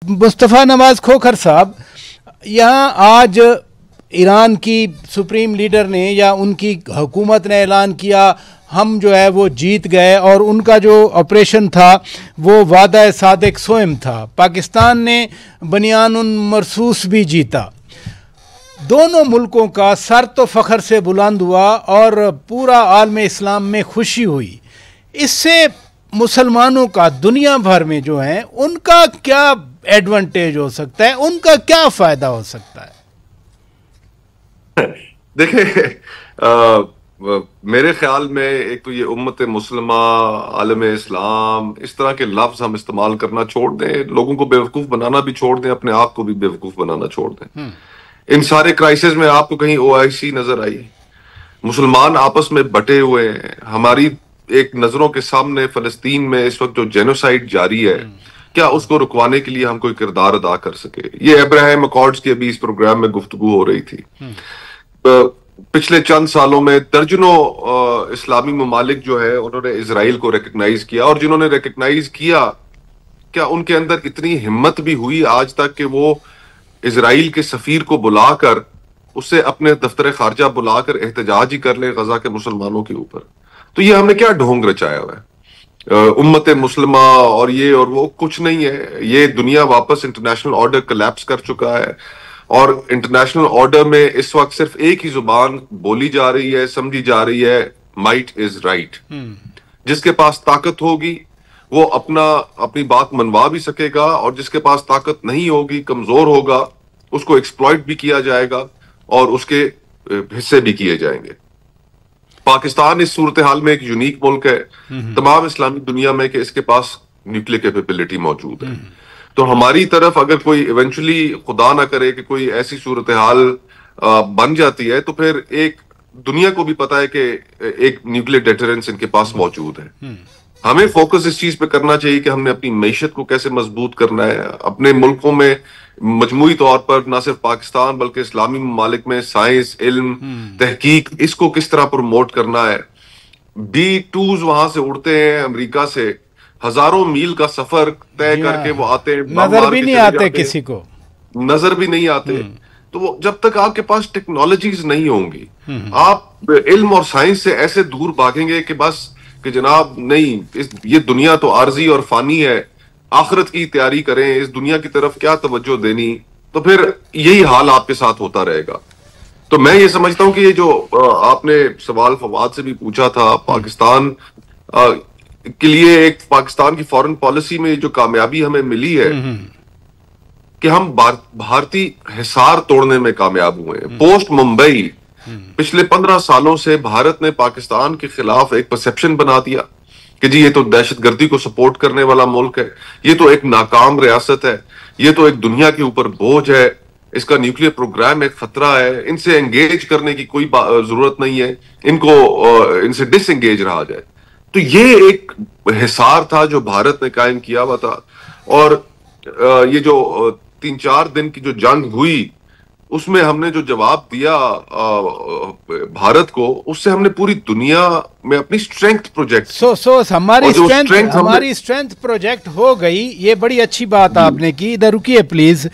मुस्तफ़ा नवाज खोखर साहब, यहाँ आज ईरान की सुप्रीम लीडर ने या उनकी हुकूमत ने ऐलान किया हम जो है वो जीत गए, और उनका जो ऑपरेशन था वो वादा सादिक सोएम था। पाकिस्तान ने बनियानुन मरसूस भी जीता। दोनों मुल्कों का सर तो फ़ख्र से बुलंद हुआ और पूरा आलम इस्लाम में खुशी हुई। इससे मुसलमानों का दुनिया भर में जो है उनका क्या एडवांटेज हो सकता है, उनका क्या फ़ायदा हो सकता है? देखिए, मेरे ख्याल में एक तो ये उम्मत मुस्लिमा, आलम इस्लाम, इस तरह के लफ्ज हम इस्तेमाल करना छोड़ दें, लोगों को बेवकूफ़ बनाना भी छोड़ दें, अपने आप को भी बेवकूफ़ बनाना छोड़ दें। इन सारे क्राइसिस में आपको कहीं ओआईसी नजर आई? मुसलमान आपस में बटे हुए हैं। हमारी एक नजरों के सामने फलस्तीन में इस वक्त जो जेनोसाइड जारी है, क्या उसको रुकवाने के लिए हम कोई किरदार अदा कर सके? ये अब्राहम अकॉर्ड्स की अभी इस प्रोग्राम में गुफ्तगू हो रही थी। पिछले चंद सालों में दर्जनों इस्लामी ममालिक जो है उन्होंने इजराइल को रिकग्नाइज किया, और जिन्होंने रिकग्नाइज किया, क्या उनके अंदर इतनी हिम्मत भी हुई आज तक कि वो इजराइल के सफीर को बुलाकर उससे अपने दफ्तर खारजा बुलाकर एहतजाज ही कर ले गजा के मुसलमानों के ऊपर? तो ये हमने क्या ढोंग रचाया हुआ है? उम्मत मुस्लिमा और ये और वो कुछ नहीं है। ये दुनिया वापस इंटरनेशनल ऑर्डर कोलैप्स कर चुका है, और इंटरनेशनल ऑर्डर में इस वक्त सिर्फ एक ही जुबान बोली जा रही है, समझी जा रही है, माइट इज राइट। जिसके पास ताकत होगी वो अपनी बात मनवा भी सकेगा, और जिसके पास ताकत नहीं होगी, कमजोर होगा, उसको एक्सप्लॉइट भी किया जाएगा और उसके हिस्से भी किए जाएंगे। पाकिस्तान इस सूरत हाल में एक यूनिक मुल्क है तमाम इस्लामी दुनिया में कि इसके पास न्यूक्लियर कैपेबिलिटी मौजूद है। तो हमारी तरफ अगर कोई इवेंचुअली, खुदा ना करे कि कोई ऐसी सूरत हाल बन जाती है, तो फिर एक दुनिया को भी पता है कि एक न्यूक्लियर डेटरेंस इनके पास मौजूद है। हमें फोकस इस चीज पे करना चाहिए कि हमने अपनी मईशत को कैसे मजबूत करना है, अपने मुल्कों में मजमूई तौर पर, ना सिर्फ पाकिस्तान बल्कि इस्लामी ममालिक में साइंस, इल्म, तहकीक, इसको किस तरह प्रमोट करना है। B-2s वहां से उड़ते हैं अमेरिका से, हजारों मील का सफर तय करके वो आते हैं, नजर भी नहीं आते, किसी को नजर भी नहीं आते। तो वो जब तक आपके पास टेक्नोलॉजीज नहीं होंगी, आप इल्म और साइंस से ऐसे दूर भागेंगे कि बस कि जनाब नहीं, ये दुनिया तो आर्जी और फानी है, आखिरत की तैयारी करें, इस दुनिया की तरफ क्या तवज्जो देनी, तो फिर यही हाल आपके साथ होता रहेगा। तो मैं ये समझता हूं कि ये जो आपने सवाल फवाद से भी पूछा था, पाकिस्तान के लिए एक पाकिस्तान की फॉरेन पॉलिसी में जो कामयाबी हमें मिली है कि हम भारतीय हिसार तोड़ने में कामयाब हुए हैं। पोस्ट मुंबई पिछले 15 सालों से भारत ने पाकिस्तान के खिलाफ एक परसेप्शन बना दिया कि जी ये तो दहशतगर्दी को सपोर्ट करने वाला मुल्क है, ये तो एक नाकाम रियासत है, ये तो एक दुनिया के ऊपर बोझ है, इसका न्यूक्लियर प्रोग्राम एक खतरा है, इनसे एंगेज करने की कोई जरूरत नहीं है, इनसे डिसएंगेज रहा जाए। तो ये एक हिसार था जो भारत ने कायम किया हुआ था, और ये जो 3-4 दिन की जो जंग हुई उसमें हमने जो जवाब दिया भारत को, उससे हमने पूरी दुनिया में अपनी स्ट्रेंथ प्रोजेक्ट हमारी स्ट्रेंथ प्रोजेक्ट हो गई। ये बड़ी अच्छी बात आपने की। इधर रुकिए प्लीज।